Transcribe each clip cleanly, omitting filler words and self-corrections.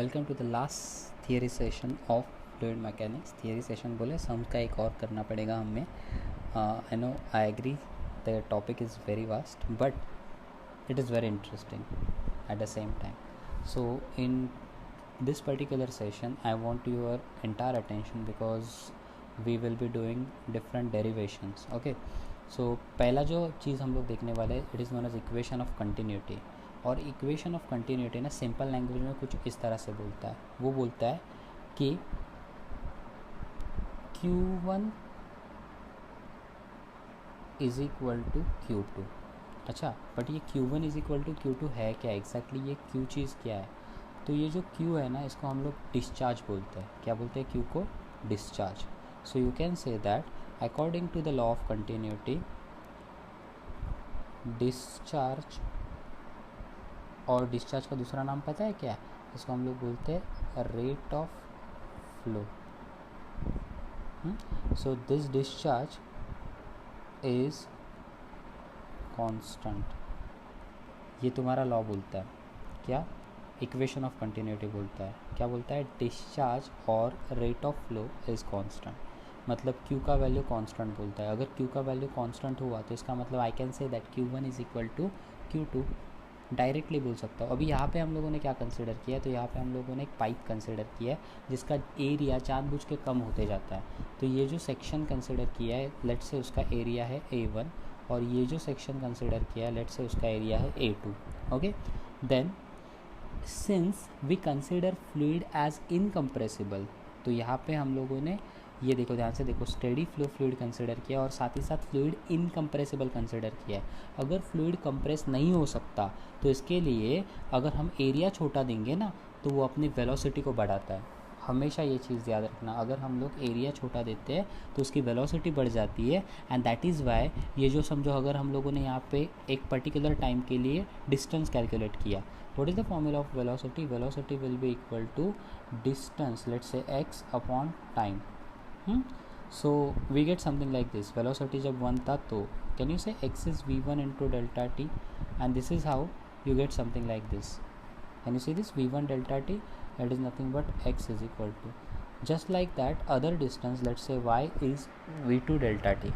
Welcome to the last theory session of fluid mechanics. Theory session बोले सम का एक और करना पड़ेगा हमें। I know, I agree the topic is very vast but it is very interesting at the same time. So in this particular session I want your entire attention because we will be doing different derivations. Okay, so पहला जो चीज़ हम लोग देखने वाले it is known as equation of continuity. और equation of continuity ना simple language में कुछ इस तरह से बोलता है, वो बोलता है कि Q1 is equal to Q2। अच्छा, बट ये Q1 is equal to Q2 है क्या एग्जैक्टली? ये Q चीज़ क्या है? तो ये जो Q है ना, इसको हम लोग डिस्चार्ज बोलते हैं। क्या बोलते हैं? Q को discharge. So you can say that according to the law of continuity, discharge, और डिस्चार्ज का दूसरा नाम पता है क्या? इसको हम लोग बोलते हैं rate of flow. So this discharge is constant. ये तुम्हारा लॉ बोलता है क्या? इक्वेशन ऑफ कंटिन्यूटी बोलता है। क्या बोलता है? डिस्चार्ज और rate of flow is constant. मतलब Q का वैल्यू कांस्टेंट बोलता है। अगर Q का वैल्यू कांस्टेंट हुआ तो इसका मतलब I can say that Q1 is equal to Q2। Directly बोल सकता हूँ। अभी यहाँ पे हम लोगों ने क्या कंसिडर किया है? तो यहाँ पे हम लोगों ने एक पाइप कंसिडर किया है जिसका एरिया जानबूझ के कम होते जाता है। तो ये जो सेक्शन कंसिडर किया है, लेट्स से उसका एरिया है A1, और ये जो सेक्शन कंसिडर किया है लेट्स से उसका एरिया है A2। Okay, then since we consider fluid as incompressible, तो यहाँ पे हम लोगों ने ये देखो, ध्यान से देखो, स्टेडी फ्लो फ्लूइड कंसिडर किया और साथ ही साथ फ्लूइड इनकम्प्रेसिबल कंसिडर किया है। अगर फ्लूइड कंप्रेस नहीं हो सकता तो इसके लिए अगर हम एरिया छोटा देंगे ना तो वो अपनी वेलोसिटी को बढ़ाता है। हमेशा ये चीज़ याद रखना, अगर हम लोग एरिया छोटा देते हैं तो उसकी वेलोसिटी बढ़ जाती है। एंड दैट इज़ वाई ये जो समझो, अगर हम लोगों ने यहाँ पे एक पर्टिकुलर टाइम के लिए डिस्टेंस कैलकुलेट किया, what is the formula of velocity? Velocity will be equal to distance, let's say x upon time. So we get something like this, velocity जब 1 था तो can you say x is v1 into delta t, and this is how you get something like this. Can you see this v1 delta t? That is nothing but x is equal to, just like that other distance, let's say y is v2 delta t.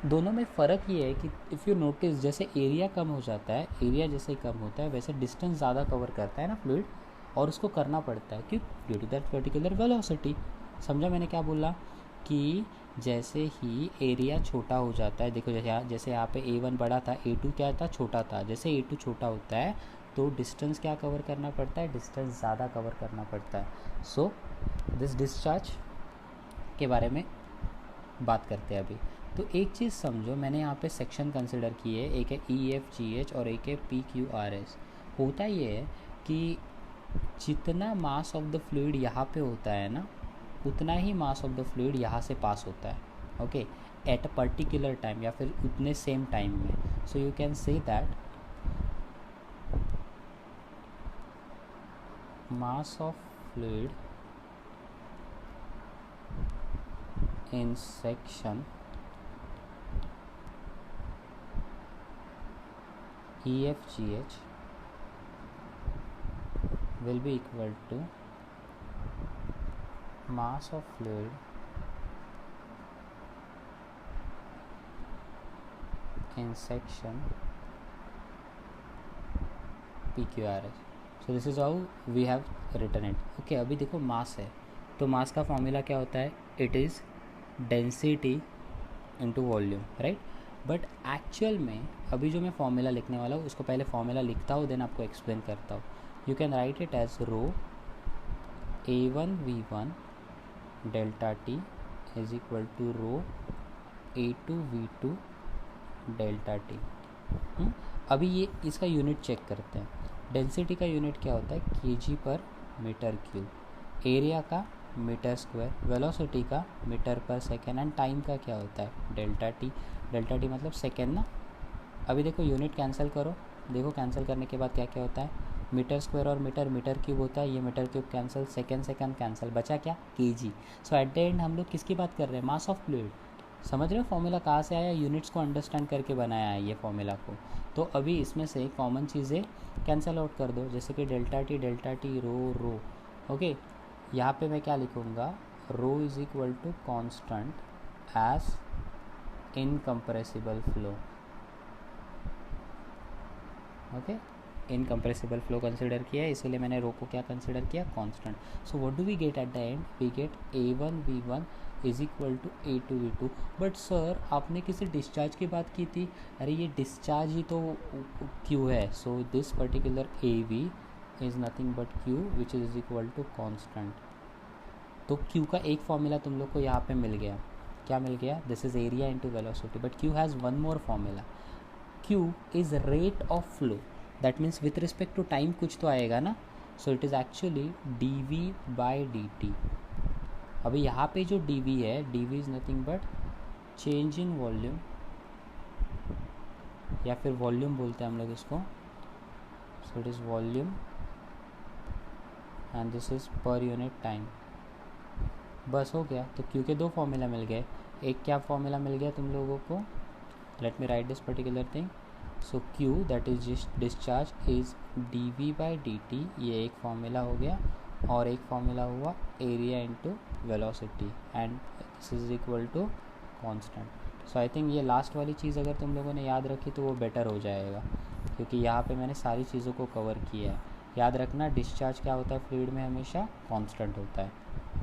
दोनों में फ़र्क ये है कि if you notice, जैसे area कम हो जाता है, एरिया जैसे ही कम होता है वैसे डिस्टेंस ज़्यादा कवर करता है ना फ्लूइड, और उसको करना पड़ता है क्यों? Due to that particular velocity. समझा मैंने क्या बोला? कि जैसे ही एरिया छोटा हो जाता है, देखो जैसे यहाँ पे A1 बड़ा था, A2 क्या था? छोटा था। जैसे A2 छोटा होता है तो डिस्टेंस क्या कवर करना पड़ता है? डिस्टेंस ज़्यादा कवर करना पड़ता है। सो दिस डिस्चार्ज के बारे में बात करते हैं अभी। तो एक चीज़ समझो, मैंने यहाँ पे सेक्शन कंसिडर किए, एक है EFGH और एक है PQRS। होता ये है कि जितना मास ऑफ द फ्लूइड यहाँ पे होता है ना, उतना ही मास ऑफ द फ्लूइड यहाँ से पास होता है। Okay, at a particular time या फिर उतने सेम टाइम में। सो you can say that mass of fluid in section EFGH will be equal to mass of fluid in section PQRS. So this is how we have written it. Okay, अभी देखो मास है तो मास का formula क्या होता है? It is density into volume, right? But actual में अभी जो मैं फॉर्मूला लिखने वाला हूँ उसको पहले फॉर्मूला लिखता हूँ, देन आपको एक्सप्लेन करता हूँ। You can write it as rho A1 V1 delta t is equal to rho A2 V2 delta t. अभी ये इसका यूनिट चेक करते हैं। डेंसिटी का यूनिट क्या होता है? kg पर मीटर क्यूब, एरिया का मीटर स्क्वायर, वेलोसिटी का metre per second, and time का क्या होता है? Delta T. डेल्टा टी मतलब सेकेंड ना। अभी देखो यूनिट कैंसिल करो, देखो कैंसिल करने के बाद क्या क्या होता है? मीटर स्क्वायर और मीटर क्यूब होता है, ये metre cube cancel, second cancel, बचा क्या? kg। So at the end हम लोग किसकी बात कर रहे हैं? Mass of fluid. समझ रहे हो फॉर्मूला कहाँ से आया? यूनिट्स को अंडरस्टैंड करके बनाया है ये फॉर्मूला को। तो अभी इसमें से कॉमन चीज़ें कैंसिल आउट कर दो, जैसे कि डेल्टा टी रो, ओके, यहाँ पे मैं क्या लिखूँगा, rho is equal to constant as incompressible flow. Okay, incompressible flow consider किया है, इसीलिए मैंने रो को क्या कंसिडर किया, constant. So what do we get at the end, we get A1V1 is equal to A2V2। But sir आपने किसी discharge की बात की थी, अरे ये डिस्चार्ज ही तो Q है। So this particular AV is nothing but Q which is equal to constant. तो Q का एक फॉर्मूला तुम लोग को यहाँ पे मिल गया, क्या मिल गया, this is area into velocity, but Q has one more formula, Q is rate of flow, that means with respect to time कुछ तो आएगा ना, so it is actually dv by dt। अभी यहाँ पे जो dv है, dv is nothing but change in volume, या फिर वॉल्यूम बोलते हैं हम लोग इसको, so it is volume and this is per unit time। बस हो गया। तो Q के दो फॉर्मूला मिल गए, एक क्या फॉर्मूला मिल गया तुम लोगों को, late me right this particular thing. So Q that is discharge is dv by dt, ये एक फॉर्मूला हो गया, और एक फॉर्मूला हुआ area into velocity and this is equal to constant. So I think ये लास्ट वाली चीज़ अगर तुम लोगों ने याद रखी तो वो बेटर हो जाएगा, क्योंकि यहाँ पे मैंने सारी चीज़ों को कवर किया है। याद रखना डिस्चार्ज क्या होता है फ्लूइड में, हमेशा कांस्टेंट होता है।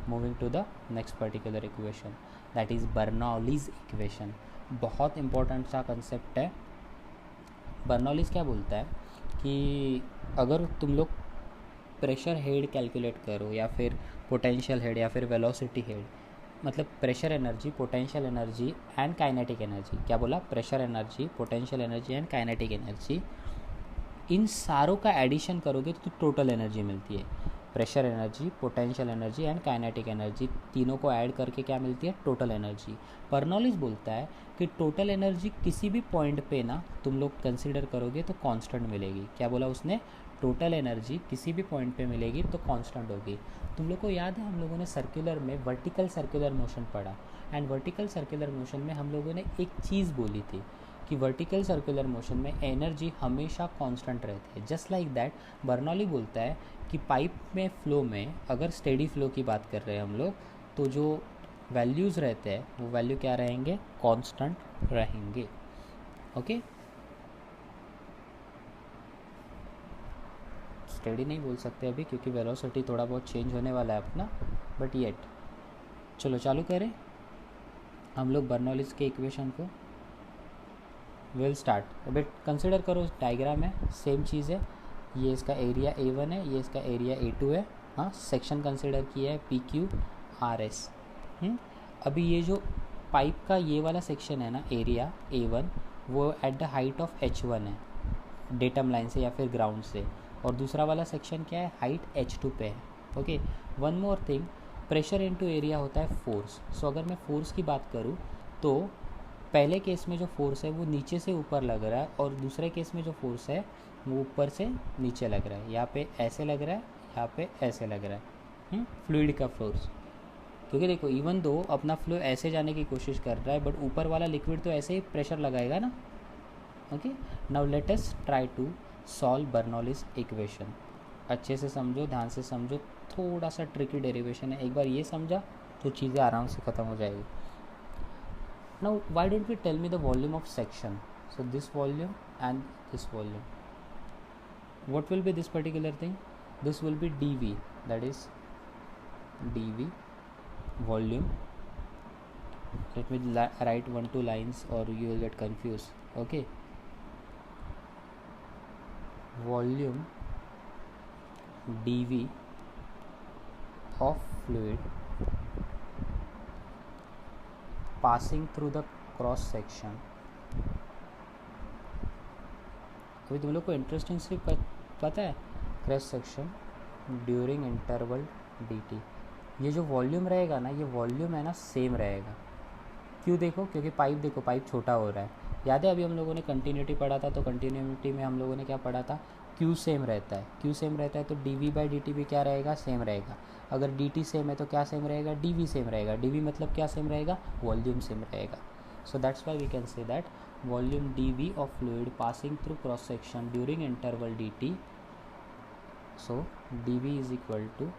Moving to the next particular equation that is Bernoulli's equation. बहुत इंपॉर्टेंट सा कंसेप्ट है। बर्नौलीज क्या बोलता है कि अगर तुम लोग प्रेशर हेड कैलकुलेट करो, या फिर पोटेंशियल हेड, या फिर वेलोसिटी हेड, मतलब pressure energy, potential energy and kinetic energy, क्या बोला, pressure energy, potential energy and kinetic energy, इन सारों का एडिशन करोगे तो टोटल एनर्जी मिलती है। Pressure energy, potential energy and kinetic energy, तीनों को ऐड करके क्या मिलती है, टोटल एनर्जी। बर्नौलीज बोलता है कि टोटल एनर्जी किसी भी पॉइंट पे ना तुम लोग कंसिडर करोगे तो कांस्टेंट मिलेगी। क्या बोला उसने, टोटल एनर्जी किसी भी पॉइंट पे मिलेगी तो कांस्टेंट होगी। तुम लोग को याद है हम लोगों ने सर्कुलर में वर्टिकल सर्कुलर मोशन पढ़ा, एंड वर्टिकल सर्कुलर मोशन में हम लोगों ने एक चीज़ बोली थी कि वर्टिकल सर्कुलर मोशन में एनर्जी हमेशा कांस्टेंट रहती है। जस्ट लाइक दैट बर्नौली बोलता है कि पाइप में फ़्लो में अगर स्टेडी फ्लो की बात कर रहे हैं हम लोग, तो जो वैल्यूज़ रहते हैं वो वैल्यू क्या रहेंगे, कांस्टेंट रहेंगे। ओके, स्टेडी नहीं बोल सकते अभी क्योंकि वेलोसिटी थोड़ा बहुत चेंज होने वाला है अपना, बट येट। चलो चालू करें हम लोग बर्नौलीज के इक्वेशन को। Will start. अभी कंसिडर करो डायग्राम है, सेम चीज़ है, ये इसका एरिया A1 है, ये इसका एरिया A2 है। हाँ, सेक्शन कंसिडर किया है PQRS। अभी ये जो पाइप का ये वाला सेक्शन है ना, एरिया A1, वो at the height of H1 है, डेटम लाइन से या फिर ग्राउंड से, और दूसरा वाला सेक्शन क्या है, हाइट H2 पे है। Okay, one more thing, pressure into area होता है फोर्स। सो अगर मैं फोर्स की बात करूँ तो पहले केस में जो फोर्स है वो नीचे से ऊपर लग रहा है, और दूसरे केस में जो फोर्स है वो ऊपर से नीचे लग रहा है। यहाँ पे ऐसे लग रहा है, यहाँ पे ऐसे लग रहा है, फ्लूइड का फोर्स। क्योंकि देखो इवन दो अपना फ्लो ऐसे जाने की कोशिश कर रहा है, बट ऊपर वाला लिक्विड तो ऐसे ही प्रेशर लगाएगा ना। Okay, now let us try to solve Bernoulli's equation. अच्छे से समझो, ध्यान से समझो, थोड़ा सा ट्रिकी डेरिवेशन है, एक बार ये समझा तो चीज़ें आराम से ख़त्म हो जाएगी। Now why don't we tell me the volume of section? So this volume and this volume. What will be this particular thing? This will be dV, that is dV volume. Let me write 1-2 lines or you will get confused. Okay, volume dV of fluid passing through the cross section। अभी तुम लोग को interesting से पता है, cross section during interval dt, ये जो volume रहेगा ना, ये वॉल्यूम है ना सेम रहेगा। क्यों, देखो क्योंकि पाइप, देखो पाइप छोटा हो रहा है। याद है अभी हम लोगों ने कंटिन्यूटी पढ़ा था, तो कंटिन्यूटी में हम लोगों ने क्या पढ़ा था, Q सेम रहता है। Q सेम रहता है तो dV बाई dt भी क्या रहेगा, सेम रहेगा। अगर dt सेम है तो क्या सेम रहेगा, dV सेम रहेगा। dV मतलब क्या सेम रहेगा, वॉल्यूम सेम रहेगा। So that's why we can say that volume dV of fluid passing through cross section during interval dt, so dV is equal to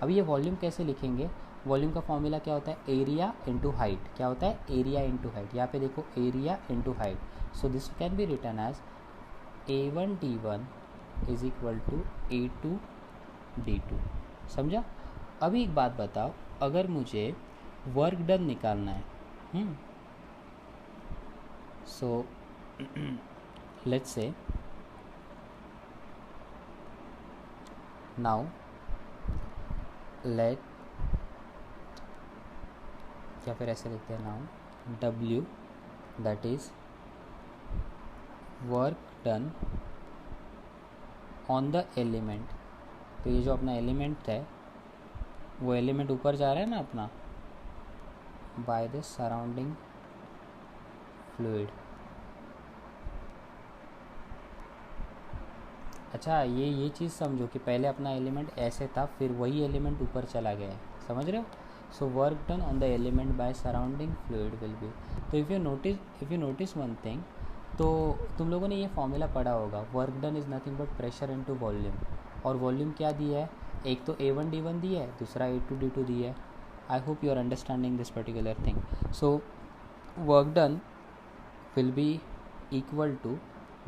अब ये वॉल्यूम कैसे लिखेंगे? वॉल्यूम का फॉर्मूला क्या होता है? Area into height. क्या होता है? Area into height. यहाँ पे देखो area into height, so this can be written as A1 D1 is equal to A2 D2। समझा? अभी एक बात बताओ, अगर मुझे वर्क डन निकालना है, so let's say now let, या फिर ऐसे लिखते हैं now W that is work done on the element. तो ये जो अपना एलिमेंट है, वो एलिमेंट ऊपर जा रहा है ना अपना, बाय द सराउंडिंग फ्लूइड। अच्छा, ये चीज़ समझो कि पहले अपना एलिमेंट ऐसे था, फिर वही एलिमेंट ऊपर चला गया है। समझ रहे हो? So work done on the element by surrounding fluid will be. तो if you notice one thing, तो तुम लोगों ने ये फॉर्मूला पढ़ा होगा, work done is nothing but pressure into volume. और वॉल्यूम क्या दिया है? एक तो A1 D1 दिया है, दूसरा A2 D2 दिया है। I hope you are understanding this particular thing. So work done will be equal to,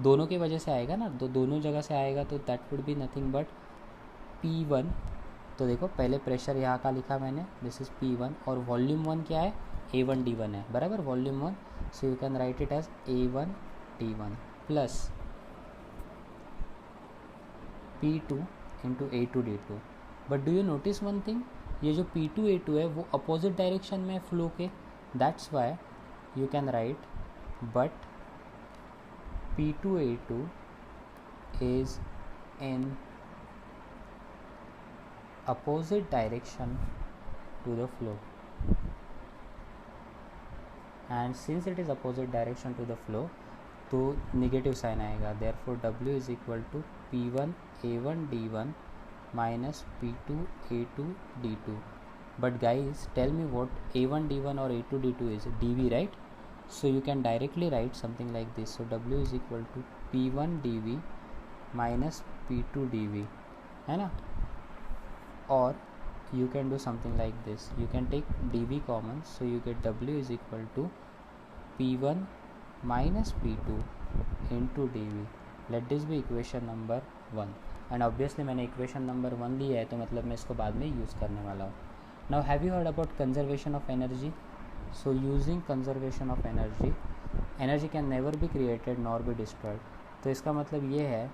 दोनों की वजह से आएगा ना, तो दोनों जगह से आएगा, तो that would be nothing but P1। तो देखो पहले प्रेशर यहाँ का लिखा मैंने, दिस इज़ P1, और वॉल्यूम 1 क्या है? A1 D1 है, बराबर, volume 1। So you can write it as A1 D1 plus P2 into A2 D2। But do you notice one thing, ये जो P2 A2 है वो अपोजिट डायरेक्शन में है फ्लो के, that's why you can right but P2 A2 is in opposite direction to the flow, and since it is opposite direction to the flow, तो negative sign आएगा। therefore W is equal to P1 A1 D1 minus P2 A2 D2। but guys tell me what A1 D1 or A2 D2 is? dV, right? so you can directly write something like this, so W is equal to P1 dV minus P2 dV, है ना? or you can do something like this, you can take dV common, so you get W is equal to P1 minus P2 into dV। let this be equation number 1, and obviously मैंने equation number 1 लिया है, तो मतलब मैं इसको बाद में use करने वाला हूँ। now have you heard about conservation of energy? so using conservation of energy can never be created nor be destroyed। तो इसका मतलब ये है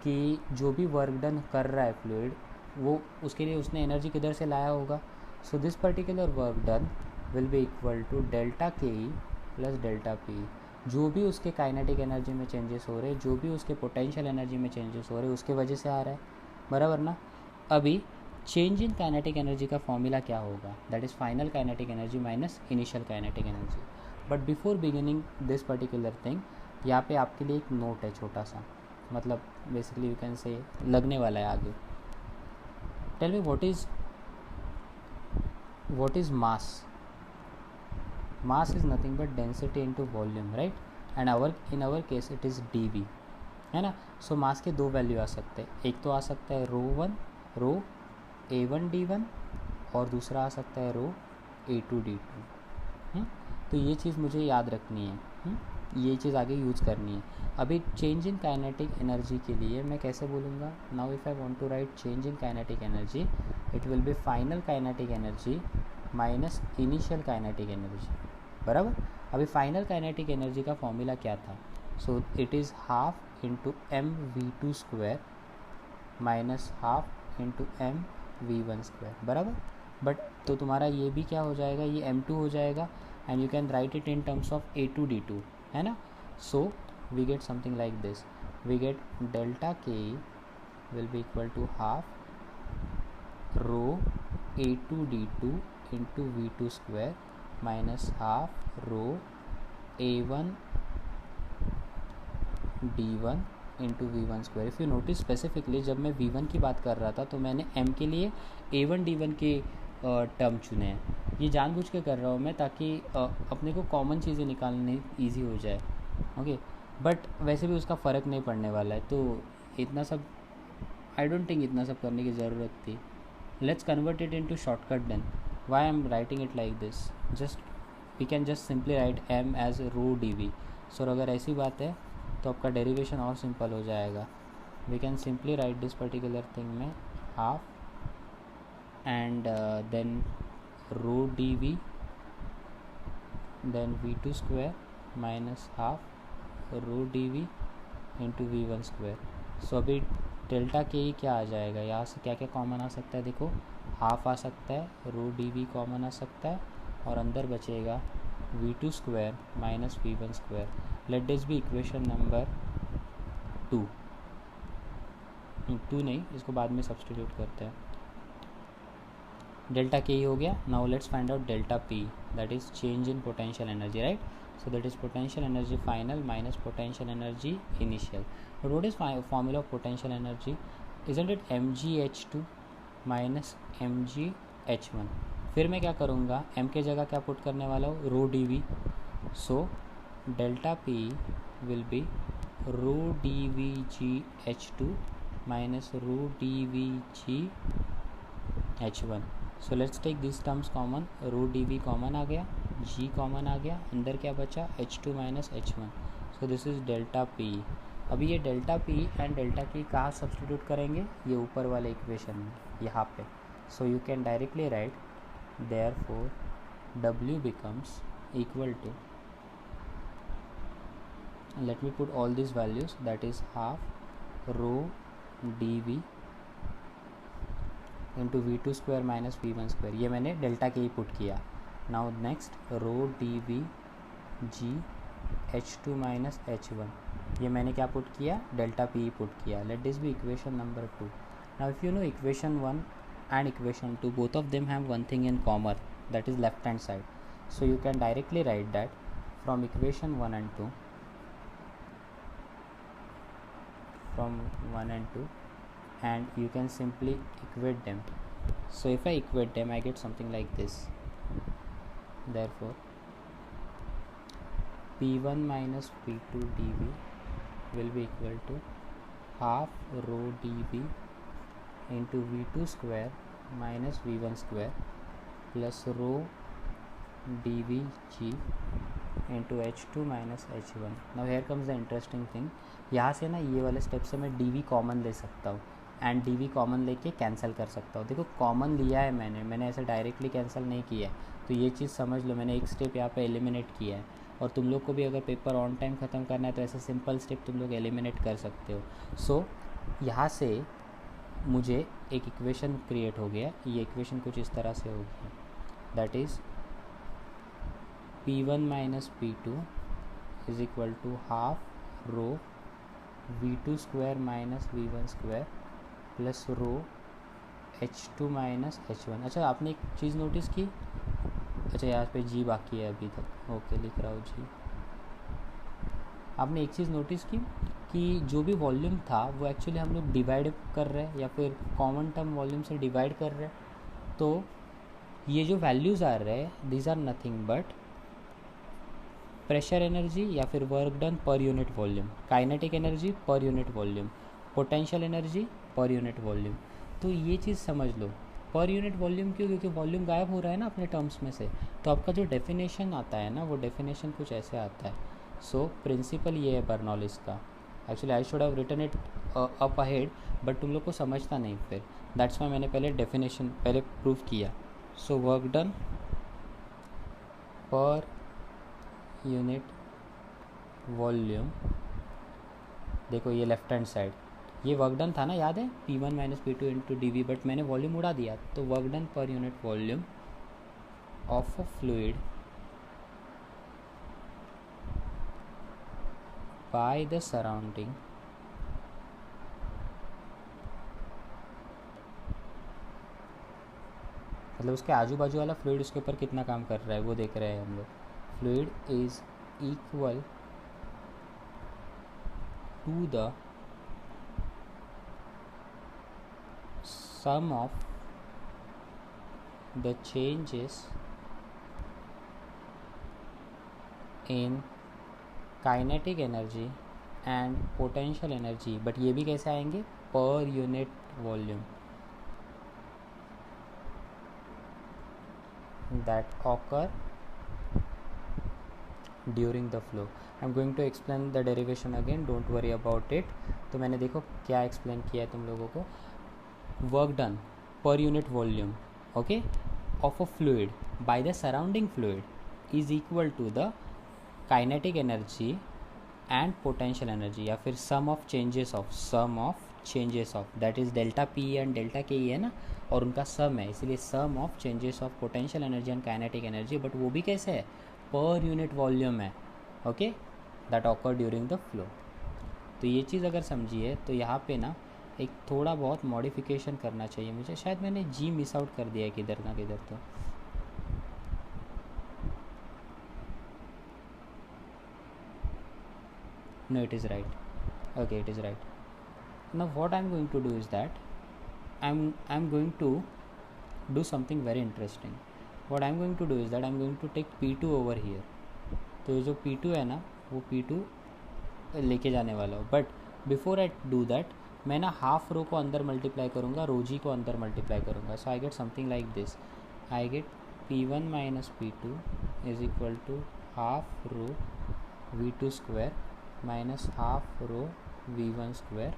कि जो भी वर्क डन कर रहा है फ्लूइड, वो उसके लिए उसने एनर्जी किधर से लाया होगा? So this particular work done will be equal to delta K E plus delta P. जो भी उसके काइनेटिक एनर्जी में चेंजेस हो रहे हैं, जो भी उसके पोटेंशियल एनर्जी में चेंजेस हो रहे हैं, उसके वजह से आ रहा है, बराबर ना? अभी चेंज इन काइनेटिक एनर्जी का फॉर्मूला क्या होगा? That is final kinetic energy minus initial kinetic energy. But before beginning this particular thing, यहाँ पे आपके लिए एक नोट है छोटा सा, मतलब बेसिकली यू कैन से लगने वाला है आगे। Tell me what is mass? Mass is nothing but density into volume, right? And in our case it is dV, है ना? सो मास के दो वैल्यू आ सकते हैं, एक तो आ सकता है रो A1 D1 और दूसरा आ सकता है रो A2 D2। तो ये चीज़ मुझे याद रखनी है, ये चीज़ आगे यूज़ करनी है। अभी चेंज इन काइनेटिक एनर्जी के लिए मैं कैसे बोलूँगा? Now if I want to write change in kinetic energy, it will be final kinetic energy minus initial kinetic energy, बराबर। अभी फाइनल काइनेटिक एनर्जी का फॉर्मूला क्या था? So it is half into mv2 square minus half into mv1 square, बराबर। But तो तुम्हारा ये भी क्या हो जाएगा? ये m2 हो जाएगा, and you can write it in terms of A2 D2, है ना? So we get something like this, we get delta K will be equal to half rho A2 D2 into V2 square minus half rho A1 D1 into V1 square. If you notice specifically जब मैं V1 की बात कर रहा था, तो मैंने M के लिए A1 D1 के टर्म चुने हैं। ये जानबूझ के कर रहा हूँ मैं, ताकि अपने को कॉमन चीज़ें निकालने ईजी हो जाए, ओके। बट वैसे भी उसका फ़र्क नहीं पड़ने वाला है, तो इतना सब आई डोंट थिंक इतना सब करने की ज़रूरत थी, let's convert it into shortcut then. Why I'm writing it like this? Just we can just simply write m as rho dv. So अगर ऐसी बात है तो आपका डेरिवेशन और सिंपल हो जाएगा. We can simply write this particular thing में half and then rho dv then v2 square minus half rho dv into v1 square. सो अभी डेल्टा के ही क्या आ जाएगा, यहाँ से क्या क्या कॉमन आ सकता है, देखो हाफ आ सकता है, रो डी वी कॉमन आ सकता है और अंदर बचेगा v2 square minus v1 square. Let this be equation number 2 नहीं, इसको बाद में सब्सटीट्यूट करते हैं. डेल्टा के ही हो गया. Now let's find out delta P, that is change in potential energy, right? So that is potential energy final minus potential energy initial. But what is formula of potential energy? Isn't it mgh2 minus mgh1? फिर मैं क्या करूँगा, m के जगह क्या put करने वाला हूँ, rho D V. So delta P will be rho D we ji H two minus rho D we ji H one. So let's take this terms common. Rho D we common आ गया, g common आ गया, अंदर क्या बचा h2 minus h1. So this is delta p. अभी ये delta p and delta k कहाँ सब्सटीट्यूट करेंगे, ये ऊपर वाले इक्वेशन में यहाँ पे. सो you can directly write therefore w becomes equal to, let me put all this values, that is half rho D v into v two square minus v one square. ये मैंने delta के ही put किया. Now next rho D we ji H two minus h one, ये मैंने क्या put किया, delta p put किया. Let this be equation number 2. Now if you know equation 1 and equation 2 both of them have one thing in common, that is left hand side. So you can directly right that from equation 1 and 2, from 1 and 2, and you can simply equate them. So if I equate them, I get something like this. Therefore p1 minus p2 dv will be equal to half rho dv into v2 square minus v1 square plus rho dvg into h2 minus h1. Now here comes the interesting thing. यहाँ से ना ये वाले step से मैं dv common ले सकता हूँ एंड dv कॉमन लेके कैंसिल कर सकता हूँ. देखो कॉमन लिया है मैंने ऐसे डायरेक्टली कैंसिल नहीं किया है, तो ये चीज़ समझ लो. मैंने एक स्टेप यहाँ पे एलिमिनेट किया है, और तुम लोग को भी अगर पेपर ऑन टाइम ख़त्म करना है तो ऐसे सिंपल स्टेप तुम लोग एलिमिनेट कर सकते हो. सो यहाँ से मुझे एक इक्वेशन क्रिएट हो गया. ये इक्वेशन कुछ इस तरह से होगी, that is p1 minus p2 is equal to half rho v2 square minus v1 square plus rho h2 minus h1. अच्छा आपने एक चीज़ नोटिस की, अच्छा यहाँ पे g बाकी है अभी तक, ओके लिख रहा हूँ g. आपने एक चीज़ नोटिस की कि जो भी वॉल्यूम था वो एक्चुअली हम लोग डिवाइड कर रहे हैं या फिर कॉमन टर्म वॉल्यूम से डिवाइड कर रहे हैं. तो ये जो वैल्यूज़ आ रहे हैं these are nothing but pressure energy या फिर work done per unit volume, kinetic energy per unit volume, potential energy per unit volume. तो ये चीज़ समझ लो. पर यूनिट वॉल्यूम क्यों, क्योंकि वॉल्यूम गायब हो रहा है ना अपने टर्म्स में से. तो आपका जो डेफिनेशन आता है ना वो डेफिनेशन कुछ ऐसे आता है. सो प्रिंसिपल ये है बर्नौलिस का. Actually I should have written it up ahead but तुम लोग को समझता नहीं फिर, दैट्स वाई मैंने पहले डेफिनेशन पहले प्रूव किया. सो work done per unit volume, देखो ये लेफ्ट हैंड साइड, ये वर्क डन था ना, याद है p1 minus p2 into d v, but मैंने वॉल्यूम उड़ा दिया. तो work done per unit volume of a fluid by the surrounding मतलब उसके आजू बाजू वाला फ्लूइड उसके ऊपर कितना काम कर रहा है वो देख रहे हैं हम लोग. Fluid is equal to the sum of the changes in kinetic energy and potential energy. But ये भी कैसे आएंगे, पर unit volume. that occur during the flow. I'm going to explain the derivation again, don't worry about it. तो मैंने देखो क्या explain किया है तुम लोगों को. Work done per unit volume, okay, of a fluid by the surrounding fluid is equal to the kinetic energy and potential energy, या फिर sum of changes of that is delta P and delta K है ना, और उनका sum है, इसलिए sum of changes of potential energy and kinetic energy. But वो भी कैसे है, per unit volume है, okay, that occur during the flow. तो ये चीज़ अगर समझिए तो यहाँ पे ना एक थोड़ा बहुत मॉडिफिकेशन करना चाहिए मुझे. शायद मैंने जी मिस आउट कर दिया है किधर ना किधर. तो no, it is right. Okay, it is right. Now what I'm going to do is that I'm going to do something very interesting. What I'm going to do is that I'm going to take P2 over here. तो ये जो P2 है ना वो P2 लेके जाने वाला हो. But before I do that मैं ना हाफ रो को अंदर मल्टीप्लाई करूँगा, रो जी को अंदर मल्टीप्लाई करूँगा. So I get something like this. I get P1 minus P2 is equal to half rho V2 square minus half rho V1 square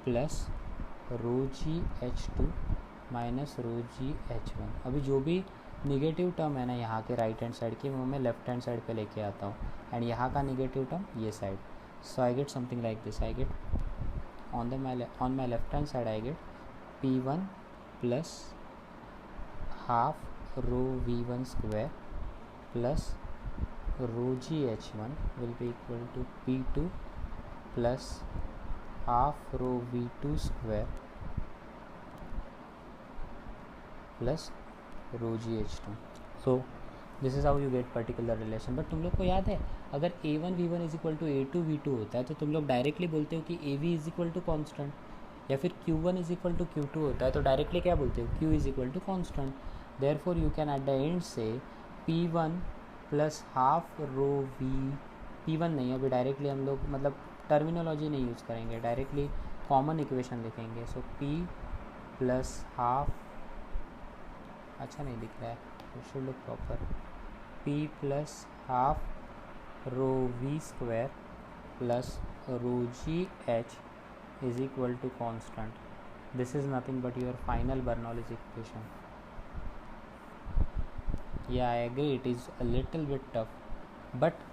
plus rho ji H2 minus rho ji H1. अभी जो भी negative term है ना यहाँ के right hand side की, वो मैं लेफ्ट हैंड साइड पे लेके आता हूँ, एंड यहाँ का निगेटिव टर्म ये side. So I get something like this. I gate on my left hand side I get P1 plus half rho V1 square plus rho g H1 will be equal to P2 plus half rho V2 square plus rho g H2. So this is how you get particular relation. But तुम लोग को याद है अगर A1 V1 is equal to A2 V2 होता है तो तुम लोग डायरेक्टली बोलते हो कि AV is equal to constant, या फिर Q1 is equal to Q2 होता है तो डायरेक्टली क्या बोलते हो, Q is equal to constant. Therefore you can at the end say P1 plus half rho V, P1 नहीं, अभी डायरेक्टली हम लोग मतलब टर्मिनोलॉजी नहीं यूज़ करेंगे, डायरेक्टली कॉमन इक्वेशन लिखेंगे. सो P प्लस हाफ, अच्छा नहीं दिख रहा है, it should look proper. P plus half rho V square plus rho g H is equal to constant. This is nothing but your final Bernoulli's equation. Yeah, I agree it is a little bit tough, but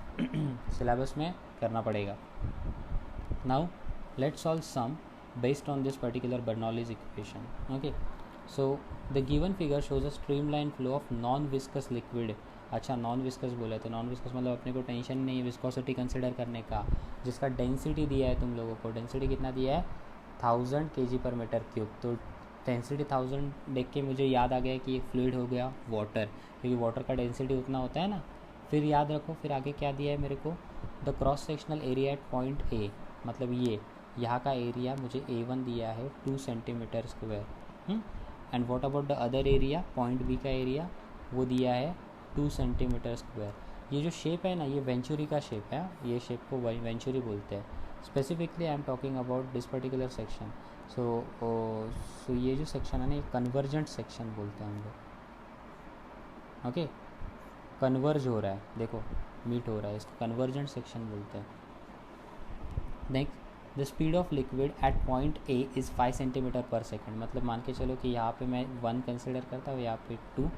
syllabus में करना पड़ेगा. Now let's solve sum based on this particular Bernoulli's equation. Okay, so the given figure shows a streamline flow of non-viscous liquid. अच्छा, non viscous बोला तो non viscous मतलब अपने को tension नहीं है विस्कोसिटी कंसिडर करने का, जिसका डेंसिटी दिया है तुम लोगों को. डेंसिटी कितना दिया है, 1000 kg/m³. तो डेंसिटी 1000 देख के मुझे याद आ गया कि एक फ्लूइड हो गया वाटर, क्योंकि वाटर का डेंसिटी उतना होता है ना. फिर याद रखो फिर आगे क्या दिया है मेरे को, the cross sectional area at point A, मतलब ये यहाँ का एरिया मुझे A1 दिया है 2 centimetre square. And what about the other area, point B का एरिया वो दिया है 2 सेंटीमीटर स्क्वायर. ये जो शेप है ना ये वेंचुरी का शेप है, ये शेप को वेंचुरी बोलते हैं. Specifically I am talking about this particular section. So ये जो सेक्शन है ना ये कन्वर्जेंट सेक्शन बोलते हैं हम लोग. ओके, कन्वर्ज हो रहा है, देखो मीट हो रहा है, इसको कन्वर्जेंट सेक्शन बोलते हैं. Next, the speed of liquid at point A is 5 centimetre per second. मतलब मान के चलो कि यहाँ पे मैं 1 कंसिडर करता हूँ, यहाँ पे 2,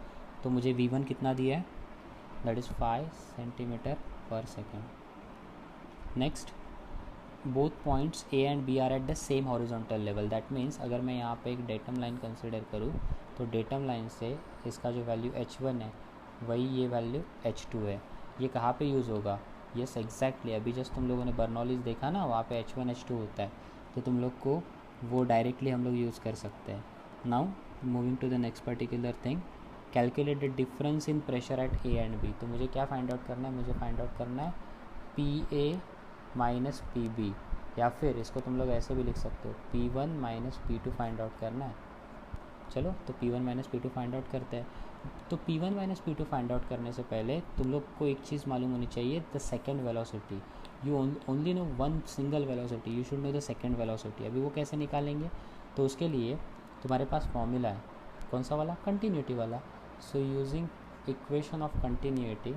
तो मुझे V1 कितना दिया है, that is 5 centimetre per second. Next, both points A and B are at the same horizontal level. That means अगर मैं यहाँ पे एक डेटम लाइन कंसिडर करूँ तो डेटम लाइन से इसका जो वैल्यू H1 है वही ये वैल्यू H2 है. ये कहाँ पे यूज़ होगा, यस एग्जैक्टली अभी जस्ट तुम लोगों ने बर्नौलीज देखा ना, वहाँ पे H1 H2 होता है, तो तुम लोग को वो डायरेक्टली हम लोग यूज़ कर सकते हैं. Now moving to the next particular thing, calculate the difference in pressure at A and B. तो मुझे क्या फाइंड आउट करना है, मुझे फाइंड आउट करना है PA माइनस PB, या फिर इसको तुम लोग ऐसे भी लिख सकते हो P1 minus P2 find out करना है. चलो तो P1 minus P2 find out करते हैं. तो P1 minus P2 find out करने से पहले तुम लोग को एक चीज़ मालूम होनी चाहिए, the second velocity. You only know one single velocity, you should know the second velocity. अभी वो कैसे निकालेंगे, तो उसके लिए तुम्हारे पास फॉर्मूला है, कौन सा वाला, कंटिन्यूटी वाला. So using equation of continuity,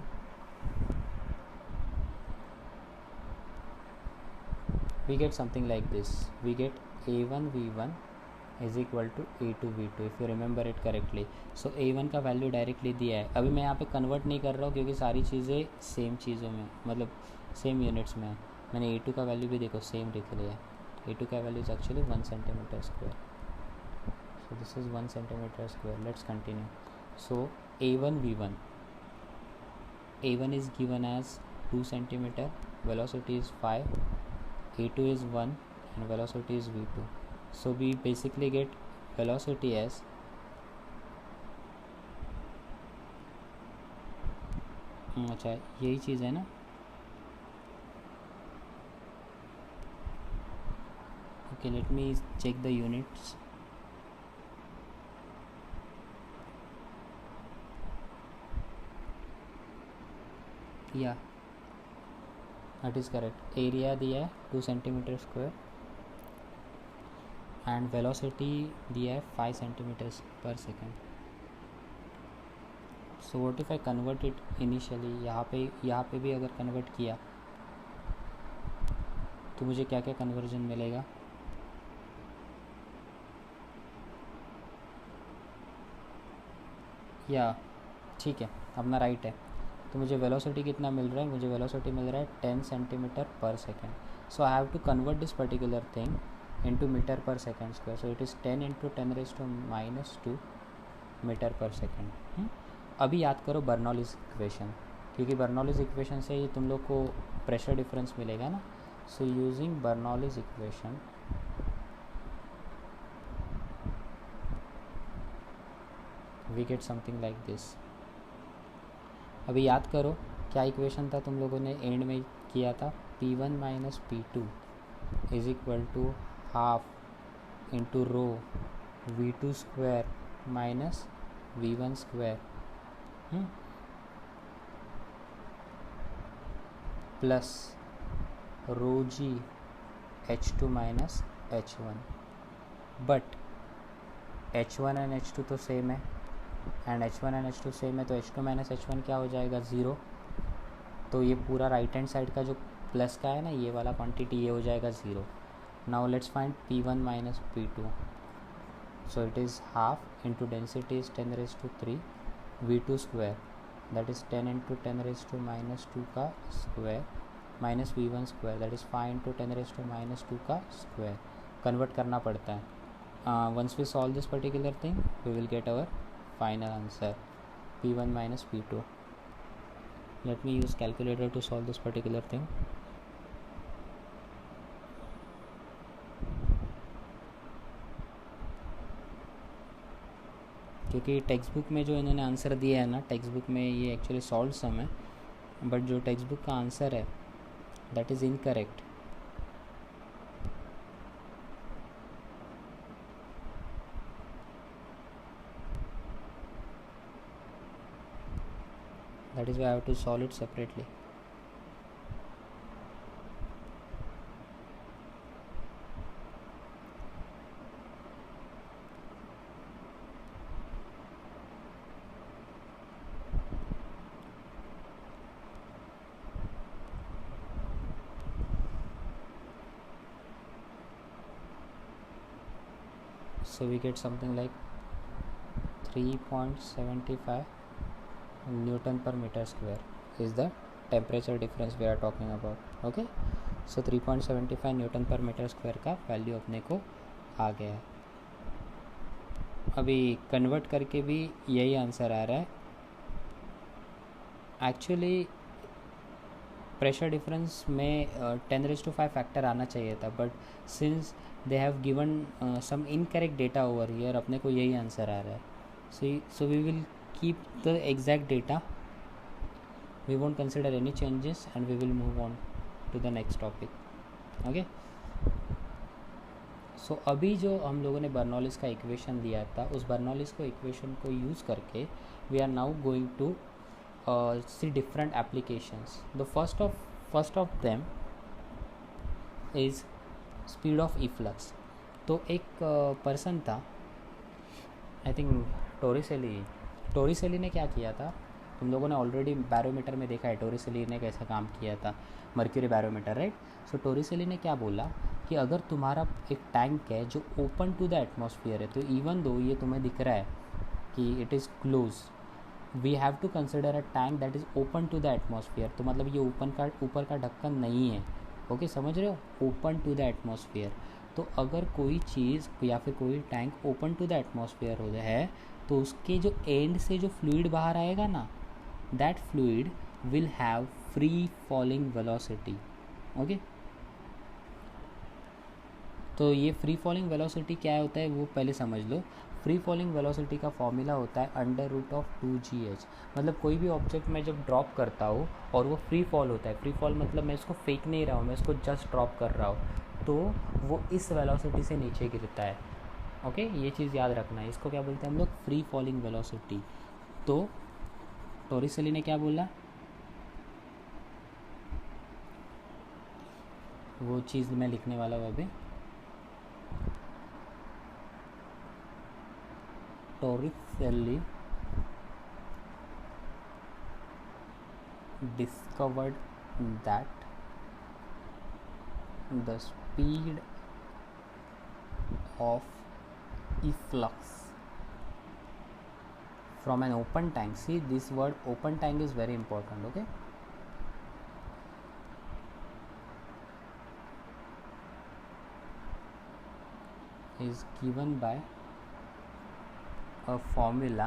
we get something like this. We get a1 v1 is equal to a2 v2 if you remember it correctly. So a1 का वैल्यू डायरेक्टली दिया है. अभी मैं यहाँ पे कन्वर्ट नहीं कर रहा हूँ क्योंकि सारी चीज़ें सेम चीज़ों में मतलब सेम यूनिट्स में है. मैंने a2 का वैल्यू भी देखो सेम लिख लिया है. a2 का value is actually 1 centimetre square. So this is 1 centimeter square. Let's continue. So a1 v1, a1 is given as 2 centimeter, velocity is 5, a2 is 1 and velocity is v2. So we basically get velocity as अच्छा यही चीज़ है ना. Okay, let me check the units. या that is correct. Area दिया है 2 centimetre square and velocity दिया है 5 centimetres पर second. So what if I convert it initially. यहाँ पे भी अगर कन्वर्ट किया तो मुझे क्या क्या कन्वर्जन मिलेगा. या ठीक है अपना राइट है. तो मुझे वेलोसिटी कितना मिल रहा है. मुझे वेलोसिटी मिल रहा है 10 centimetre per second. So I have to convert this particular thing into metre per second square. So it is 10 into 10⁻⁻2 metre per second. अभी याद करो बर्नौलीज इक्वेशन क्योंकि बर्नौलीज इक्वेशन से ही तुम लोग को प्रेशर डिफरेंस मिलेगा ना. So using Bernoulli's equation we get something like this. अभी याद करो क्या इक्वेशन था तुम लोगों ने एंड में किया था. P1 minus P2 is equal to half into rho V2 square minus V1 square plus rho ji H2 minus H1. But H1 and H2 तो सेम है and H1 and H2 same है तो H2 minus H1 क्या हो जाएगा 0. तो ये पूरा राइट हैंड साइड का जो प्लस का है ना ये वाला क्वांटिटी ये हो जाएगा 0. Now let's find P1 minus P2. So it is half into density is 10⁻³ V2 square that is 10 into 10⁻⁻2 का square minus V1 square that is 5 into 10⁻⁻2 का स्क्वायर. कन्वर्ट करना पड़ता है. Once we solve this particular thing we will get our final answer P1 minus P2. Let me use calculator to solve this particular thing. क्योंकि text book में जो इन्होंने answer दिया है ना टेक्स्ट बुक में ये एक्चुअली सॉल्व सम है बट जो टेक्स्ट बुक का आंसर है that is incorrect. That is why I have to solve it separately. So we get something like 3.75 Newton per meter square is the temperature difference we are talking about. Okay, so 3.75 Newton per meter square का value अपने को आ गया है. अभी convert करके भी यही answer आ रहा है. एक्चुअली प्रेशर डिफरेंस में 10⁵ फैक्टर आना चाहिए था but since they have given some incorrect data over here अपने को यही आंसर आ रहा है. So we will keep the exact data. We won't consider any changes and we will move on to the next topic. Okay, so अभी जो हम लोगों ने बर्नौलीज का इक्वेशन दिया था उस बर्नौलीज को इक्वेशन को यूज़ करके we are now going to see different applications. The first of them is speed of efflux. तो एक पर्सन था आई थिंक टोरिसेली टोरिसेली ने क्या किया था, तुम लोगों ने ऑलरेडी बैरोमीटर में देखा है टोरिसेली ने कैसा काम किया था, मर्क्यूरी बैरोमीटर, राइट। सो टोरिसेली ने क्या बोला कि अगर तुम्हारा एक टैंक है जो ओपन टू द एटमॉस्फेयर है, तो इवन दो ये तुम्हें दिख रहा है कि it is close, we have to consider a tank that is open to the atmosphere. तो मतलब ये ऊपर का ढक्कन नहीं है, ओके, समझ रहे हो, ओपन टू द एटमॉस्फेयर। तो अगर कोई चीज़ या फिर कोई tank open to the atmosphere है, तो उसके जो एंड से जो फ्लूइड बाहर आएगा ना, that fluid will have free falling velocity, okay. तो ये फ्री फॉलिंग वेलोसिटी क्या होता है वो पहले समझ लो। फ्री फॉलिंग वेलोसिटी का फॉर्मूला होता है √2gh। मतलब कोई भी ऑब्जेक्ट मैं जब ड्रॉप करता हूँ और वो फ्री फॉल होता है, फ्री फॉल मतलब मैं इसको फेंक नहीं रहा हूँ, मैं इसको जस्ट ड्रॉप कर रहा हूँ, तो वो इस वेलोसिटी से नीचे गिरता है, ओके। ये चीज़ याद रखना है, इसको क्या बोलते हैं हम लोग, फ्री फॉलिंग वेलोसिटी। तो टोरिसेली ने क्या बोला, वो चीज़ मैं लिखने वाला हूँ अभी। Torricelli discovered that the speed of efflux from an open tank, see this word open tank is very important, okay, is given by a formula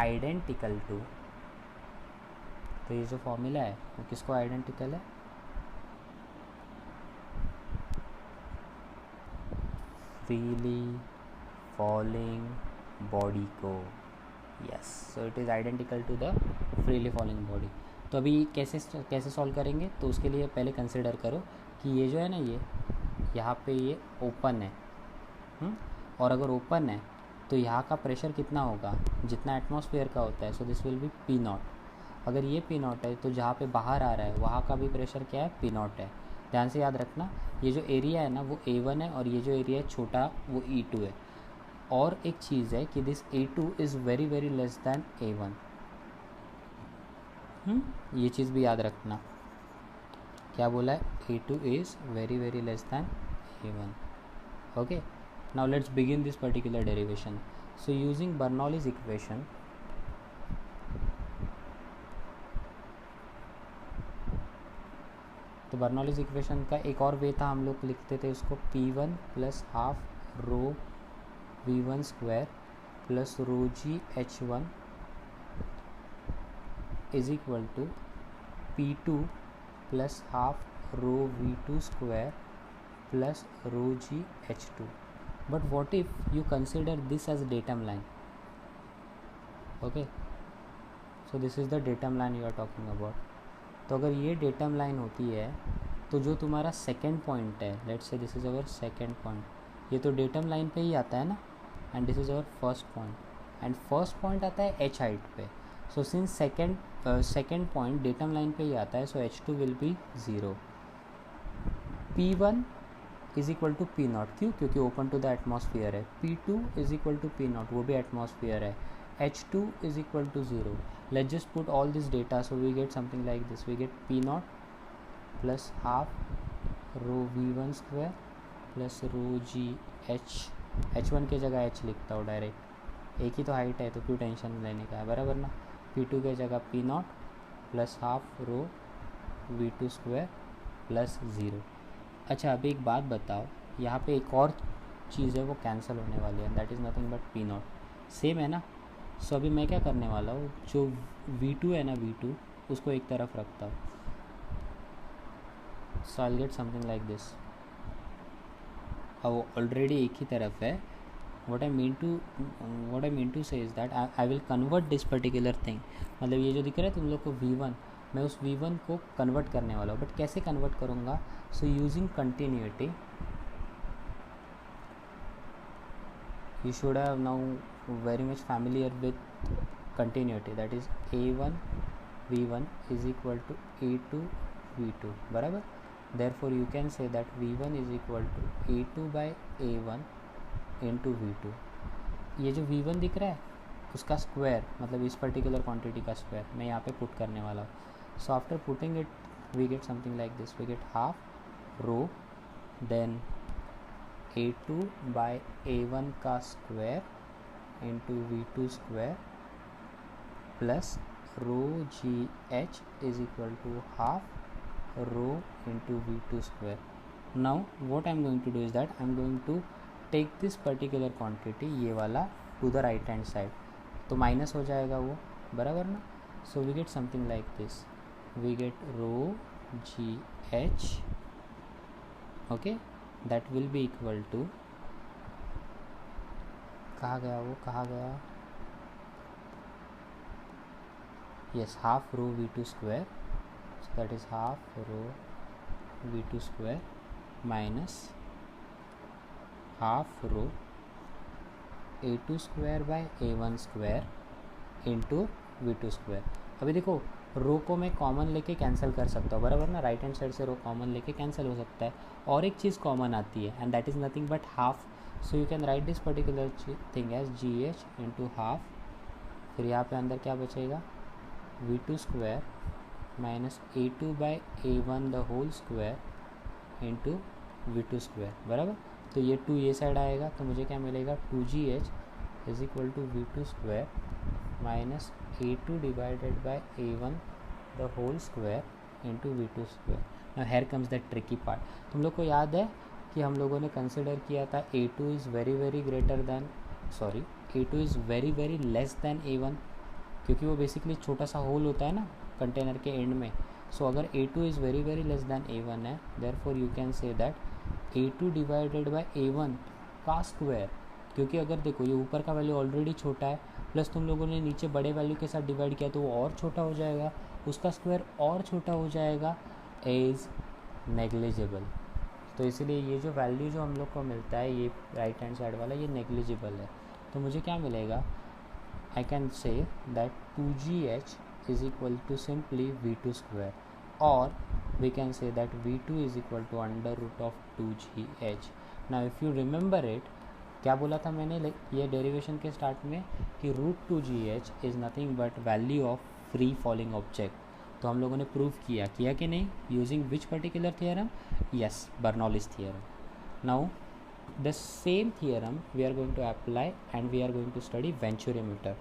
identical to, तो ये जो फॉर्मूला है वो किसको आइडेंटिकल है, फ्रीली फॉलिंग बॉडी को, yes, so it is identical to the freely falling body. तो अभी कैसे सॉल्व करेंगे, तो उसके लिए पहले कंसिडर करो कि ये जो है ना, ये यहाँ पे ये ओपन है, और अगर ओपन है तो यहाँ का प्रेशर कितना होगा, जितना एटमॉस्फेयर का होता है, so this will be P0। अगर ये P0 है तो जहाँ पे बाहर आ रहा है वहाँ का भी प्रेशर क्या है, P0 है। ध्यान से याद रखना, ये जो एरिया है ना वो A1 है और ये जो एरिया है छोटा वो E2 है। और एक चीज़ है कि this A2 is very very less than A1, ये चीज़ भी याद रखना, क्या बोला है, A2 is very very less than A1, okay. Now let's begin this particular derivation. So using Bernoulli's equation, तो बर्नौलीज इक्वेशन का एक और वे था, हम लोग लिखते थे उसको P1 plus half rho V1 square plus rho ji H1 is equal to P2 plus half rho V2 square plus rho ji H2। But what if you consider this as datum line, okay, so this is the datum line you are talking about। तो अगर ये datum line होती है तो जो तुम्हारा second point है, let's say this is our second point, ये तो datum line पे ही आता है ना, and this is our first point, and first point आता है h हाइट पे। So since second point datum line पे ही आता है, so H2 will be 0। P1 is equal to P0, क्यों, क्योंकि ओपन टू द एटमॉस्फेयर है। P2 is equal to P0, वो भी एटमॉस्फेयर है। H2 is equal to 0। Let's just put all this data, so we get something like this, we get P0 plus half rho V1 square plus rho ji H1 के जगह H लिखता हूँ direct, एक ही तो height है तो क्यों tension लेने का है, बराबर ना। P2 के जगह P0 plus half rho V2 square plus 0। अच्छा, अभी एक बात बताओ, यहाँ पे एक और चीज़ है वो कैंसिल होने वाली है, that is nothing but P0, same है ना। सो अभी मैं क्या करने वाला हूँ, जो V2 है ना, V2 उसको एक तरफ रखता हूँ, so I get something like this. अब वो ऑलरेडी एक ही तरफ है, what I mean to say is that I will convert this particular thing, मतलब ये जो दिख रहा है तुम लोग को V1, मैं उस V1 को कन्वर्ट करने वाला हूँ, बट कैसे कन्वर्ट करूँगा, so using continuity, you should have now very much familiar with continuity, that is A1 V1 is equal to A2 V2, बराबर। therefore you can say that V1 is equal to A2 by A1 into V2। ये जो V1 दिख रहा है उसका square, मतलब इस particular quantity का स्क्वायर मैं यहाँ पे पुट करने वाला हूँ. So after putting it we get something like this. We get half rho then A2 by A1 का square into V2 square plus rho g h is equal to half rho into V2 square. Now what I am going to do is that I am going to take this particular quantity, ये वाला, to the right hand side. तो minus हो जाएगा वो, बराबर ना. So we get something like this. We get rho GH, okay, that will be equal to, कहाँ गया वो, कहाँ गया, yes, half rho V2 square. So that is half rho V2 square minus half rho A2 square by A1 square into V2 square. अभी देखो रो को मैं common लेके कैंसिल कर सकता हूँ, बराबर ना. राइट हैंड साइड से रो कॉमन लेके कैंसिल हो सकता है. और एक चीज़ कॉमन आती है and that is nothing but half. So you can write this particular thing as GH into half. फिर यहाँ पे अंदर क्या बचेगा, V2 square minus A2 by A1 the whole square into V2 square, बराबर. तो ये 2 ये साइड आएगा तो मुझे क्या मिलेगा, 2GH is equal to V2 square minus A2 divided by A1 the whole square into V2 square. Now here comes the tricky part. तुम लोग को याद है कि हम लोगों ने कंसिडर किया था A2 is very very greater than, sorry, A2 is very very less than A1, क्योंकि वो बेसिकली छोटा सा होल होता है ना कंटेनर के एंड में. सो अगर A2 is very very less than A1 है, therefore you can say that A2 divided by A1 का स्क्वायर, क्योंकि अगर देखो ये ऊपर का वैल्यू ऑलरेडी छोटा है, प्लस तुम लोगों ने नीचे बड़े वैल्यू के साथ डिवाइड किया तो वो और छोटा हो जाएगा, उसका स्क्वायर और छोटा हो जाएगा, इज़ नेग्लिजिबल. तो इसलिए ये जो वैल्यू जो हम लोग को मिलता है ये राइट हैंड साइड वाला, ये नेग्लिजिबल है. तो मुझे क्या मिलेगा, I can say that 2GH is equal to simply V2 square, or we can say that V2 is equal to under root of 2GH. Now if you remember it, क्या बोला था मैंने ये डेरिवेशन के स्टार्ट में कि root 2GH is nothing but value of free falling object. तो हम लोगों ने प्रूव किया कि नहीं, using which particular theorem, yes, Bernoulli's theorem. Now the same theorem we are going to apply and we are going to study venturimeter.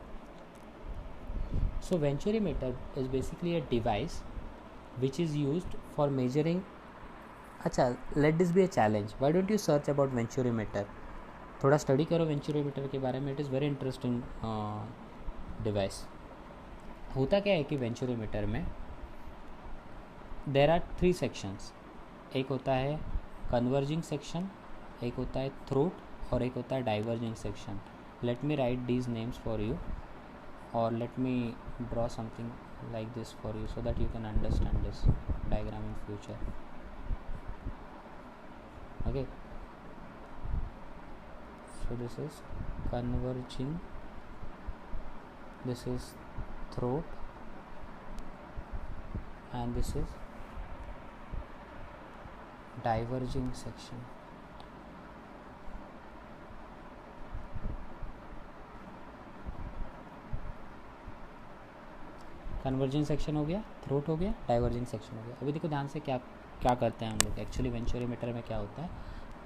So venturimeter is basically a device which is used for measuring. अच्छा, let this be a challenge. Why don't you search about venturimeter? थोड़ा study करो venturimeter के बारे में. It is very interesting device. होता क्या है कि वेंचुरीमीटर में देर आर 3 सेक्शंस. एक होता है कन्वर्जिंग सेक्शन, एक होता है थ्रोट और एक होता है diverging section. Let me write these names for you और let me draw something like this for you so that you can understand this diagram in future. Okay, so this is converging, this is throat, and this is diverging section. Converging section हो गया, throat हो गया, diverging section हो गया. अभी देखो ध्यान से क्या क्या करते हैं हम लोग एक्चुअली वेंचुरीमीटर में क्या होता है.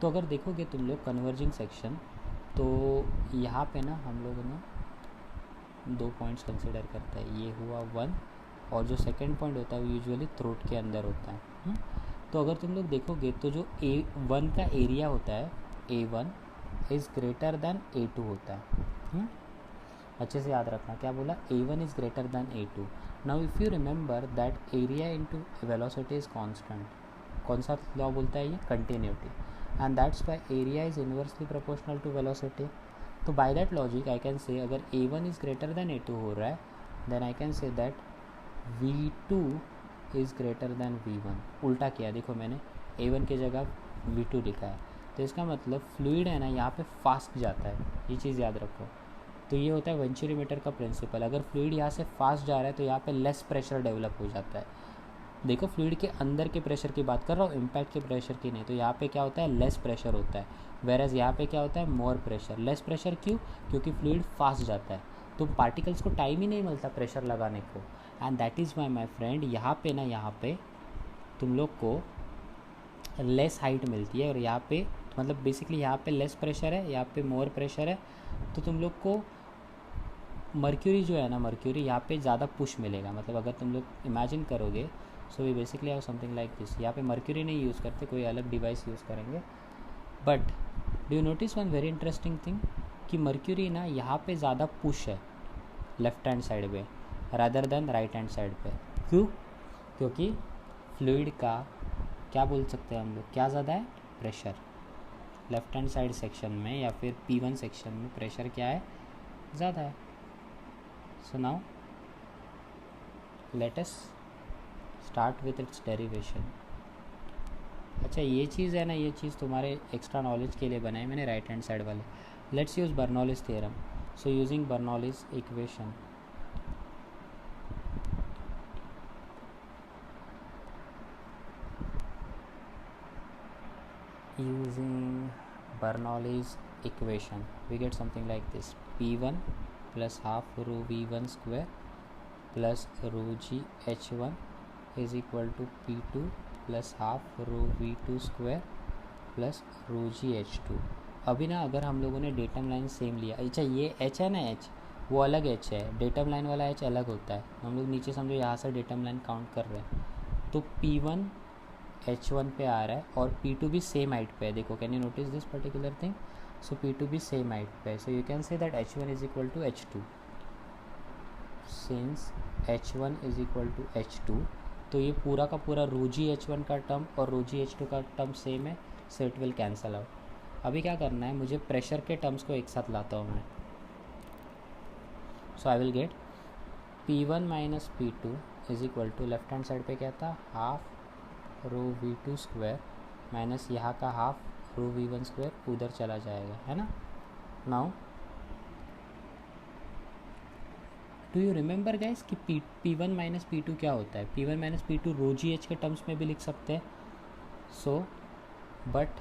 तो अगर देखोगे तुम लोग कन्वर्जिंग सेक्शन, तो यहाँ पे ना हम लोग ना 2 पॉइंट्स कंसिडर करते हैं. ये हुआ 1 और जो सेकंड पॉइंट होता है वो यूजुअली थ्रोट के अंदर होता है. तो अगर तुम लोग देखोगे तो जो A1 का एरिया होता है, A1 is greater than A2 होता है. अच्छे से याद रखना क्या बोला, A1 is greater than A2. Now if you remember that area into velocity is constant. कौन सा लॉ बोलता है ये, continuity. And that's why area is inversely proportional to velocity. तो by that logic I can say अगर A1 is greater than A2 हो रहा है, then I can say that V2 is greater than V1. उल्टा किया, देखो मैंने A1 की जगह V2 लिखा है. तो इसका मतलब फ्लूइड है ना यहाँ पे फास्ट जाता है, ये चीज़ याद रखो. तो ये होता है वेंचुरीमीटर का प्रिंसिपल. अगर फ्लूइड यहाँ से फास्ट जा रहा है तो यहाँ पे लेस प्रेशर डेवलप हो जाता है. देखो फ्लूइड के अंदर के प्रेशर की बात कर रहा हूँ, इम्पैक्ट के प्रेशर की नहीं. तो यहाँ पे क्या होता है, लेस प्रेशर होता है. वेरएज यहाँ पे क्या होता है, मोर प्रेशर. लेस प्रेशर क्यों, क्योंकि फ्लूइड फास्ट जाता है. तो पार्टिकल्स को टाइम ही नहीं मिलता प्रेशर लगाने को, and that is why my friend यहाँ पे तुम लोग को लेस हाइट मिलती है, और यहाँ पे मतलब बेसिकली यहाँ पे लेस प्रेशर है, यहाँ पे मोर प्रेशर है, तो तुम लोग को मर्क्यूरी जो है ना, मर्क्यूरी यहाँ पे ज़्यादा पुश मिलेगा। मतलब अगर तुम लोग इमेजिन करोगे, so we basically have something like this. यहाँ पे मर्क्यूरी नहीं यूज़ करते, कोई अलग डिवाइस यूज़ करेंगे। But do you notice one very interesting thing कि मर्क्यूरी ना यहाँ पे ज़्यादा पुश है लेफ्ट हैंड साइड पे rather than right hand side पे। क्यों? क्योंकि फ्लूइड का क्या बोल सकते हैं हम लोग, क्या ज़्यादा है? Pressure. Left hand side section में या फिर P1 सेक्शन में प्रेशर क्या है? ज़्यादा है। So now let us start with its derivation. अच्छा ये चीज़ है ना, ये चीज़ तुम्हारे एक्स्ट्रा नॉलेज के लिए बनाई मैंने, राइट हैंड साइड वाले। Let's use Bernoulli's theorem. So using Bernoulli's equation, using Bernoulli's equation we get something like this: P1 plus half rho V1 square plus rho G H1 is equal to P2 plus half rho V2 square plus rho G H2। अभी ना अगर हम लोगों ने datum line same लिया, अच्छा ये H है ना, H वो अलग H है, डेटम लाइन वाला H अलग होता है। हम लोग नीचे समझो यहाँ से डेटम लाइन काउंट कर रहे हैं, तो P1 H1 पे आ रहा है और P2 भी सेम हाइट पे है। देखो, can you notice this particular thing? So P2 भी सेम हाइट पे है, so you can say that H1 is equal to H2। Since H1 is equal to H2, तो ये पूरा का पूरा रोजी H1 का टर्म और रोजी H2 का टर्म सेम है, so it will cancel out. अभी क्या करना है, मुझे प्रेशर के टर्म्स को एक साथ लाता हूँ मैं। So I will get P1 minus P2 is equal to, left hand side पे क्या था, half rho V2 square minus यहाँ का हाफ रो V1 स्क्वायर उधर चला जाएगा, है ना। Now do you remember guys कि P1 माइनस P2 क्या होता है? P1 minus P2 rho g h के टर्म्स में भी लिख सकते हैं। So but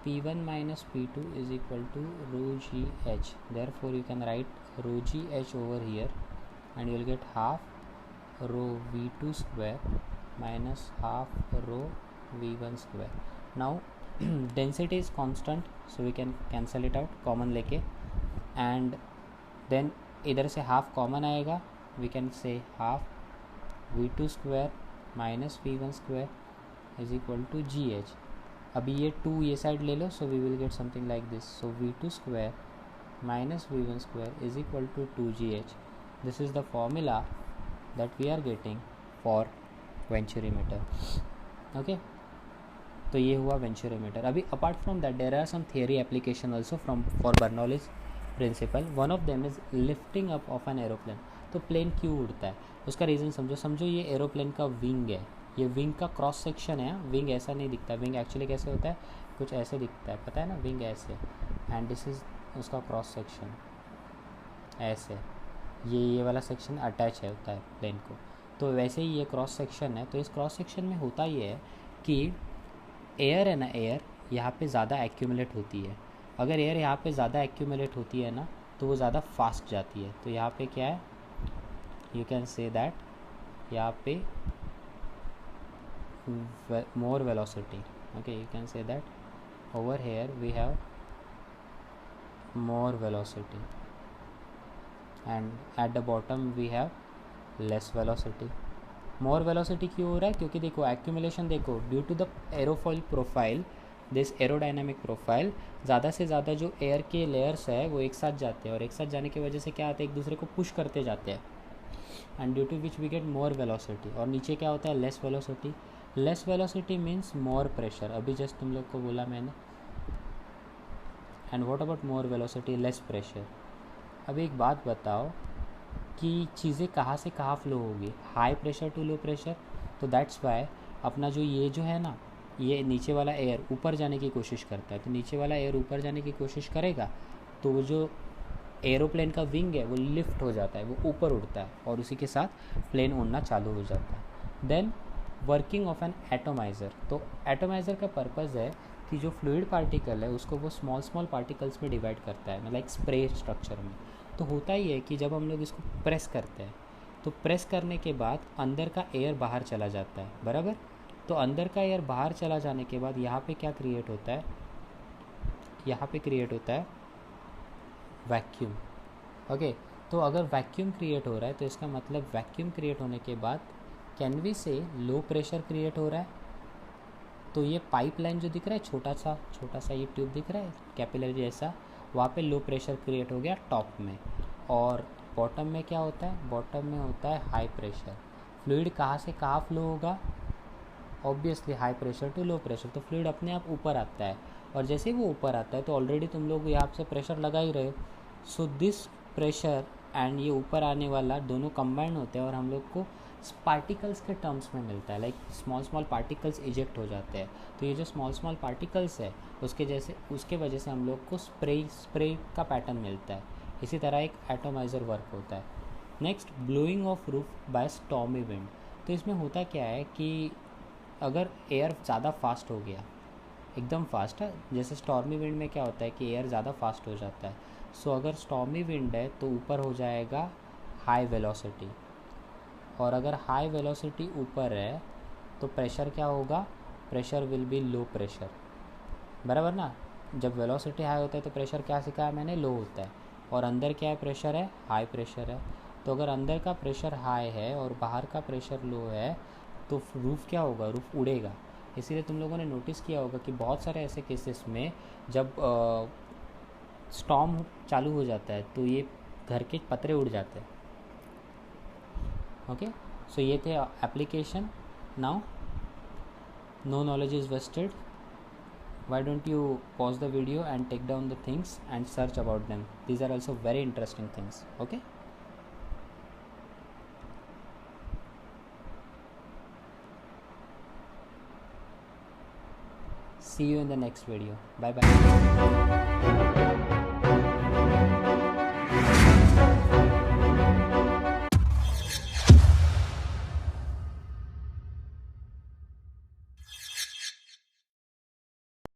P1 minus P2 is equal to rho g h, therefore you can write rho g h over here and you will get half rho V2 square minus half rho V1 square. Now density is constant, so we can cancel it out, common लेके, and then इधर से half common आएगा, we can say half V2 square minus V1 square is equal to GH। अभी ये 2 ये side ले लो, so we will get something like this। so V2 square minus V1 square is equal to 2GH। this is the formula that we are getting for venturimeter. Okay, तो ये हुआ venturimeter. अभी apart from that there are some theory application also from for Bernoulli's principle. One of them is lifting up of an aeroplane. तो plane क्यों उड़ता है, उसका reason समझो ये एरोप्लेन का विंग है, ये विंग का क्रॉस सेक्शन है। विंग ऐसा नहीं दिखता, विंग एक्चुअली कैसे होता है, कुछ ऐसे दिखता है, पता है ना, विंग ऐसे, एंड दिस इज उसका क्रॉस सेक्शन ऐसे, ये वाला सेक्शन अटैच है होता है प्लेन को। तो वैसे ही ये क्रॉस सेक्शन है। तो इस क्रॉस सेक्शन में होता ये है कि एयर है ना, एयर यहाँ पे ज़्यादा एक्यूमुलेट होती है। अगर एयर यहाँ पे ज़्यादा एक्यूमुलेट होती है ना, तो वो ज़्यादा फास्ट जाती है। तो यहाँ पे क्या है, यू कैन से दैट यहाँ पे more velocity. Okay, you can say that over here we have more velocity and at the bottom we have less velocity. More velocity क्यों हो रहा है, क्योंकि देखो एक्यूमुलेशन, देखो due to the aerofoil profile, this aerodynamic profile, ज़्यादा से ज़्यादा जो एयर के लेयर्स है वो एक साथ जाते हैं, और एक साथ जाने की वजह से क्या होता है, एक दूसरे को पुश करते जाते हैं, and due to which we get more velocity. और नीचे क्या होता है, less velocity. Less velocity means more pressure, अभी जस्ट तुम लोग को बोला मैंने। And what about more velocity, less pressure. अभी एक बात बताओ कि चीज़ें कहाँ से कहाँ फ्लो होगी, high pressure to low pressure. तो दैट्स वाई अपना जो ये जो है ना, ये नीचे वाला एयर ऊपर जाने की कोशिश करता है। तो नीचे वाला एयर ऊपर जाने की कोशिश करेगा तो वो जो एरोप्लेन का विंग है वो लिफ्ट हो जाता है, वो ऊपर उड़ता है, और उसी के साथ प्लेन उड़ना चालू हो जाता है। Then working of an atomiser. तो एटोमाइज़र का पर्पज़ है कि जो फ्लूइड पार्टिकल है उसको वो स्मॉल पार्टिकल्स में डिवाइड करता है, मतलब एक स्प्रे स्ट्रक्चर में। तो होता ही है कि जब हम लोग इसको प्रेस करते हैं तो प्रेस करने के बाद अंदर का एयर बाहर चला जाता है, बराबर। तो अंदर का एयर बाहर चला जाने के बाद यहाँ पे क्या क्रिएट होता है, यहाँ पे क्रिएट होता है वैक्यूम। ओके, तो अगर वैक्यूम क्रिएट हो रहा है तो इसका मतलब वैक्यूम क्रिएट होने के बाद कैन वी से लो प्रेशर क्रिएट हो रहा है। तो ये पाइपलाइन जो दिख रहा है, छोटा सा ये ट्यूब दिख रहा है कैपिलरी जैसा, वहाँ पे लो प्रेशर क्रिएट हो गया टॉप में। और बॉटम में क्या होता है, बॉटम में होता है हाई प्रेशर। फ्लूइड कहाँ से कहाँ फ्लो होगा, obviously high pressure to low pressure, तो फ्लूइड अपने आप ऊपर आता है। और जैसे ही वो ऊपर आता है तो ऑलरेडी तुम लोग यहाँ से प्रेशर लगा ही रहे हो, सो दिस प्रेशर एंड ये ऊपर आने वाला दोनों कंबाइंड होते हैं और हम लोग को पार्टिकल्स के टर्म्स में मिलता है, लाइक स्मॉल पार्टिकल्स इजेक्ट हो जाते हैं। तो ये जो स्मॉल पार्टिकल्स है उसके वजह से हम लोग को स्प्रे का पैटर्न मिलता है। इसी तरह एक एटोमाइज़र वर्क होता है। Next, blowing of roof by stormy wind. तो इसमें होता क्या है कि अगर एयर ज़्यादा फास्ट हो गया, एकदम फास्ट है, जैसे स्टॉर्मी विंड में क्या होता है कि एयर ज़्यादा फास्ट हो जाता है। सो अगर स्टॉर्मी विंड है तो ऊपर हो जाएगा हाई वेलोसिटी, और अगर हाई वेलोसिटी ऊपर है तो प्रेशर क्या होगा, pressure will be low pressure, बराबर ना। जब वेलोसिटी हाई होता है तो प्रेशर क्या सिखाया मैंने, लो होता है। और अंदर क्या है, प्रेशर है, हाई प्रेशर है। तो अगर अंदर का प्रेशर हाई है और बाहर का प्रेशर लो है तो रूफ़ क्या होगा, रूफ़ उड़ेगा। इसीलिए तुम लोगों ने नोटिस किया होगा कि बहुत सारे ऐसे केसेस में जब स्टॉर्म चालू हो जाता है तो ये घर के पतरे उड़ जाते हैं। ओके, सो ये थे application. Now no knowledge is wasted. Why don't you pause the video and take down the things and search about them? These are also very interesting things. Okay, see you in the next video. Bye bye.